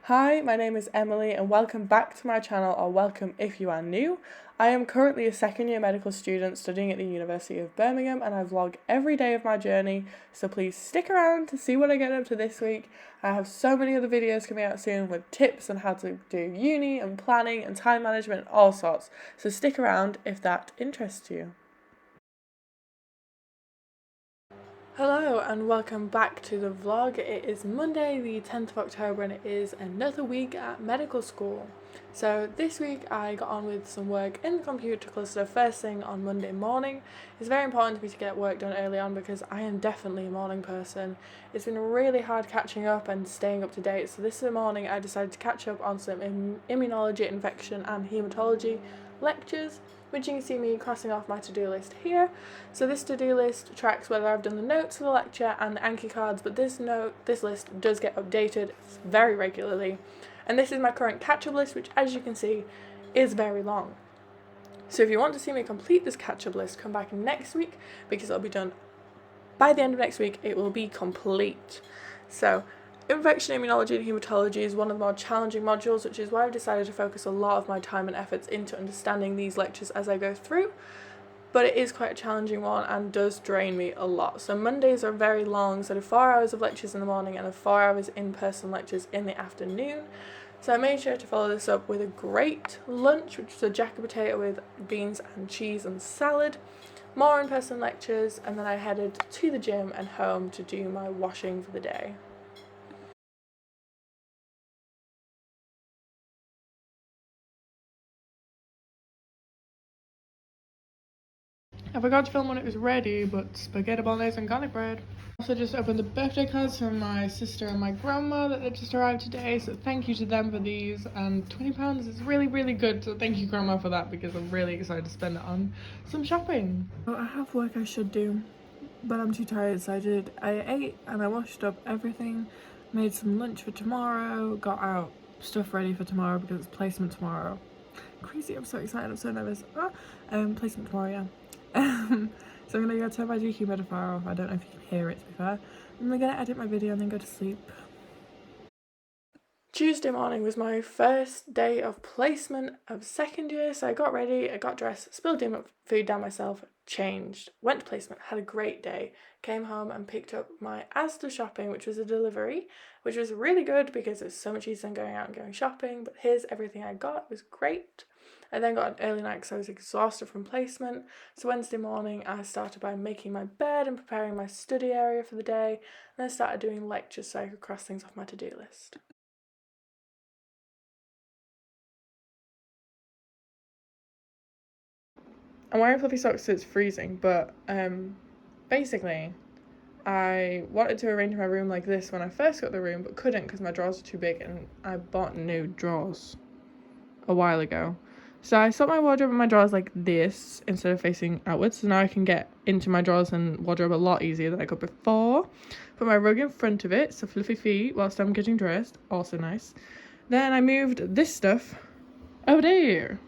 Hi, my name is Emily and welcome back to my channel, or welcome if you are new. I am currently a second year medical student studying at the University of Birmingham and I vlog every day of my journey, so please stick around to see what I get up to this week. I have so many other videos coming out soon with tips on how to do uni and planning and time management and all sorts, so stick around if that interests you. Hello and welcome back to the vlog. It is Monday the 10th of October and it is another week at medical school. So this week I got on with some work in the computer cluster first thing on Monday morning. It's very important to me to get work done early on because I am definitely a morning person. It's been really hard catching up and staying up to date, so this morning I decided to catch up on some immunology, infection and haematology lectures, which you can see me crossing off my to-do list here. So this to-do list tracks whether I've done the notes for the lecture and the Anki cards, but this list does get updated very regularly. And this is my current catch-up list, which as you can see is very long. So if you want to see me complete this catch-up list, come back next week because it'll be done by the end of next week. It will be complete. So infection immunology and haematology is one of the more challenging modules, which is why I've decided to focus a lot of my time and efforts into understanding these lectures as I go through. But it is quite a challenging one and does drain me a lot. So Mondays are very long, so 4 hours of lectures in the morning and 4 hours in-person lectures in the afternoon. So I made sure to follow this up with a great lunch, which was a jacket potato with beans and cheese and salad, more in-person lectures, and then I headed to the gym and home to do my washing for the day. I forgot to film when it was ready, but spaghetti bolognese and garlic bread. Also just opened the birthday cards from my sister and my grandma that just arrived today, so thank you to them for these, and £20 is really good, so thank you grandma for that because I'm really excited to spend it on some shopping. So I have work I should do, but I'm too tired, so I ate and I washed up everything, made some lunch for tomorrow, got out stuff ready for tomorrow because it's placement tomorrow. Crazy, I'm so excited, I'm so nervous. Placement tomorrow, yeah. So I'm gonna go to my dehumidifier off. I don't know if you can hear it, to be fair. I'm gonna edit my video and then go to sleep. Tuesday morning was my first day of placement of second year, so I got ready, I got dressed, spilled food down myself, changed, went to placement, had a great day, came home and picked up my Asda shopping, which was a delivery, which was really good because it was so much easier than going out and going shopping, but here's everything I got. It was great. I then got an early night because I was exhausted from placement, so Wednesday morning I started by making my bed and preparing my study area for the day, and then started doing lectures so I could cross things off my to-do list. I'm wearing fluffy socks so it's freezing, but basically I wanted to arrange my room like this when I first got the room, but couldn't because my drawers were too big, and I bought new drawers a while ago. So I set my wardrobe and my drawers like this instead of facing outwards, so now I can get into my drawers and wardrobe a lot easier than I could before. Put my rug in front of it, so fluffy feet whilst I'm getting dressed, also nice. Then I moved this stuff over there.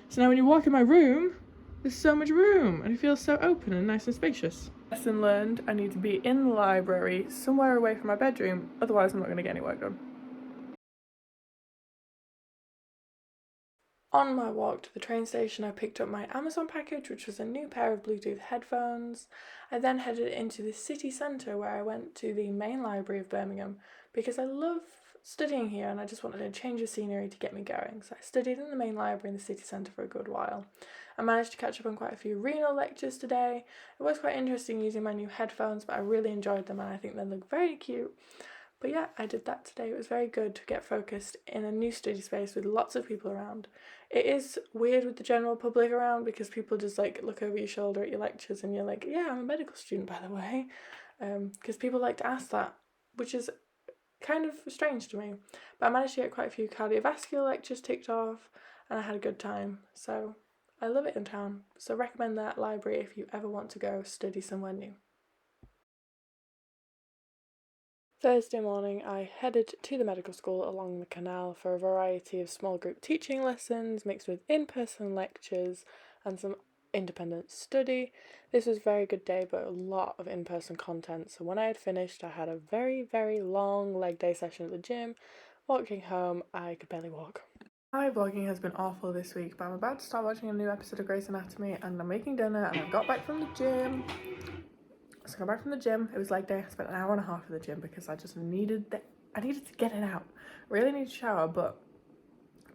So now when you walk in my room, there's so much room and it feels so open and nice and spacious. Lesson learned, I need to be in the library somewhere away from my bedroom, otherwise I'm not going to get any work done. On my walk to the train station, I picked up my Amazon package, which was a new pair of Bluetooth headphones. I then headed into the city centre where I went to the main library of Birmingham because I love studying here and I just wanted a change of scenery to get me going. So I studied in the main library in the city centre for a good while. I managed to catch up on quite a few renal lectures today. It was quite interesting using my new headphones, but I really enjoyed them and I think they look very cute. But yeah, I did that today. It was very good to get focused in a new study space with lots of people around. It is weird with the general public around because people just like look over your shoulder at your lectures and you're like, yeah, I'm a medical student, by the way. Because people like to ask that, which is kind of strange to me. But I managed to get quite a few cardiovascular lectures ticked off and I had a good time. So I love it in town. So recommend that library if you ever want to go study somewhere new. Thursday morning, I headed to the medical school along the canal for a variety of small group teaching lessons mixed with in-person lectures and some independent study. This was a very good day, but a lot of in-person content. So when I had finished, I had a very long leg day session at the gym, Walking home, I could barely walk. My vlogging has been awful this week, but I'm about to start watching a new episode of Grey's Anatomy, and I'm making dinner, and I got back from the gym. So I got back from the gym, it was leg day. I spent an hour and a half at the gym because I just needed to get it out. Really need to shower, but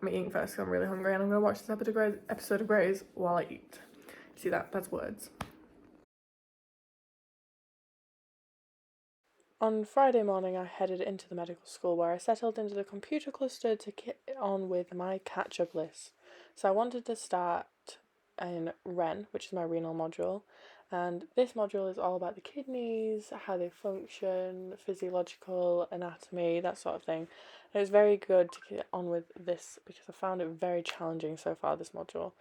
I'm eating first because I'm really hungry, and I'm going to watch this episode of Grey's while I eat. See that? That's words. On Friday morning, I headed into the medical school where I settled into the computer cluster to get on with my catch-up list. So I wanted to start in REN, which is my renal module, and this module is all about the kidneys, how they function, physiological anatomy, that sort of thing. And it was very good to get on with this because I found it very challenging so far, this module.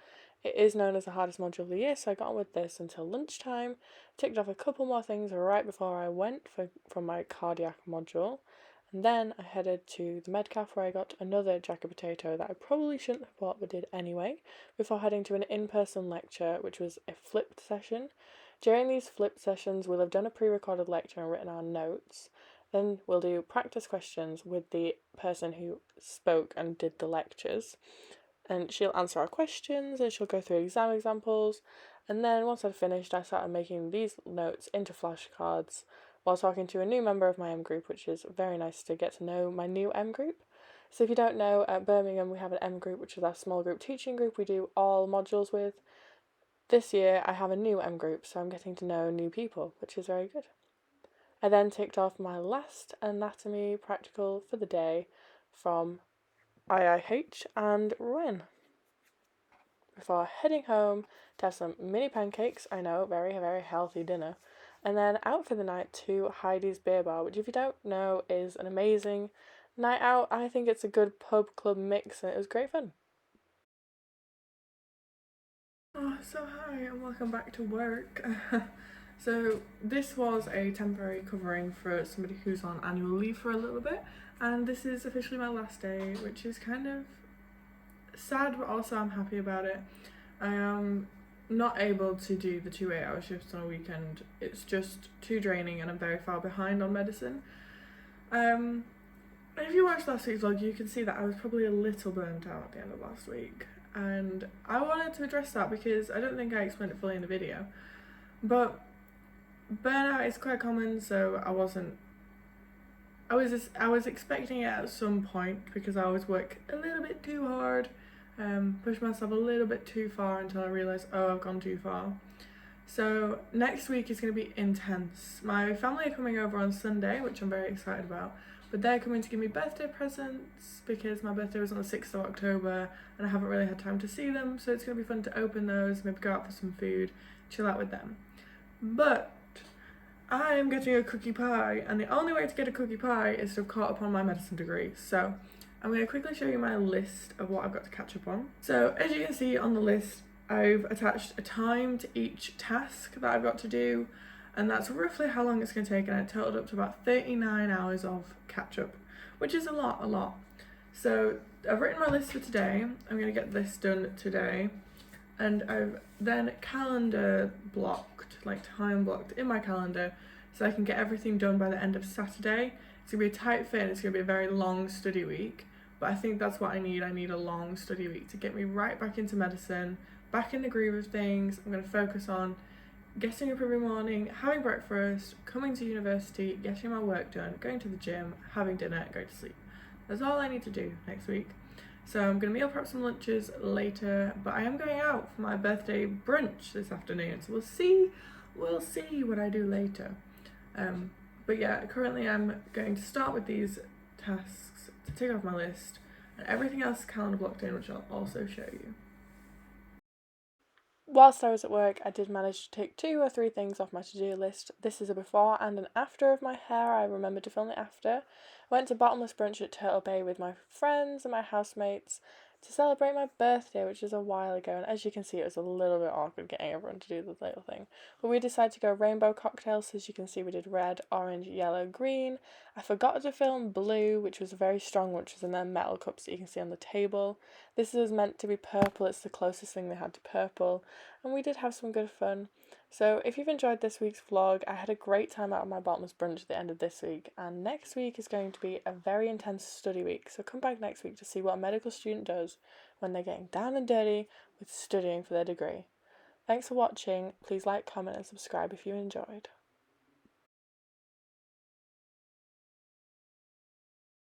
It is known as the hardest module of the year, so I got on with this until lunchtime, ticked off a couple more things right before I went from my cardiac module, and then I headed to the Medcaf where I got another jacket potato that I probably shouldn't have bought but did anyway, before heading to an in-person lecture which was a flipped session. During these flipped sessions we'll have done a pre-recorded lecture and written our notes. Then we'll do practice questions with the person who spoke and did the lectures, and she'll answer our questions and she'll go through exam examples. And then once I'd finished, I started making these notes into flashcards while talking to a new member of my M group, which is very nice to get to know my new M group. So if you don't know, at Birmingham we have an M group, which is our small group teaching group we do all modules with. This year I have a new M group, so I'm getting to know new people, which is very good. I then ticked off my last anatomy practical for the day from IIH and REN before heading home to have some mini pancakes. I know, very, very healthy dinner. And then out for the night to Heidi's Beer Bar, which, if you don't know, is an amazing night out. I think it's a good pub club mix and it was great fun. Oh, so hi and welcome back to work. So this was a temporary covering for somebody who's on annual leave for a little bit, and this is officially my last day, which is kind of sad, but also I'm happy about it. I am not able to do the 2 8-hour shifts on a weekend. It's just too draining and I'm very far behind on medicine. If you watched last week's vlog, you can see that I was probably a little burnt out at the end of last week, and I wanted to address that because I don't think I explained it fully in the video. But burnout is quite common, so I was expecting it at some point because I always work a little bit too hard, push myself a little bit too far until I realise, oh, I've gone too far. So next week is going to be intense. My family are coming over on Sunday, which I'm very excited about, but they're coming to give me birthday presents because my birthday was on the 6th of October and I haven't really had time to see them, so it's going to be fun to open those, maybe go out for some food, chill out with them. But I am getting a cookie pie, and the only way to get a cookie pie is to have caught up on my medicine degree. So I'm going to quickly show you my list of what I've got to catch up on. So as you can see on the list, I've attached a time to each task that I've got to do, and that's roughly how long it's going to take, and it totaled up to about 39 hours of catch up, which is a lot. So I've written my list for today. I'm going to get this done today, and I've then calendar blocked, like time blocked in my calendar, so I can get everything done by the end of Saturday. It's going to be a tight fit and it's going to be a very long study week, but I think that's what I need. I need a long study week to get me right back into medicine, back in the groove of things. I'm going to focus on getting up every morning, having breakfast, coming to university, getting my work done, going to the gym, having dinner, going to sleep. That's all I need to do next week. So I'm going to meal prep some lunches later, but I am going out for my birthday brunch this afternoon, so we'll see what I do later. But yeah, currently I'm going to start with these tasks to tick off my list, and everything else calendar blocked in, which I'll also show you. Whilst I was at work, I did manage to take 2 or 3 things off my to-do list. This is a before and an after of my hair. I remembered to film the after. I went to bottomless brunch at Turtle Bay with my friends and my housemates to celebrate my birthday, which is a while ago, and as you can see it was a little bit awkward getting everyone to do the little thing. But we decided to go rainbow cocktails, so as you can see we did red, orange, yellow, green. I forgot to film blue, which was very strong, which was in their metal cups that you can see on the table. This is meant to be purple, it's the closest thing they had to purple, and we did have some good fun. So if you've enjoyed this week's vlog, I had a great time out of my bottomless brunch at the end of this week, and next week is going to be a very intense study week, so come back next week to see what a medical student does when they're getting down and dirty with studying for their degree. Thanks for watching. Please like, comment and subscribe if you enjoyed.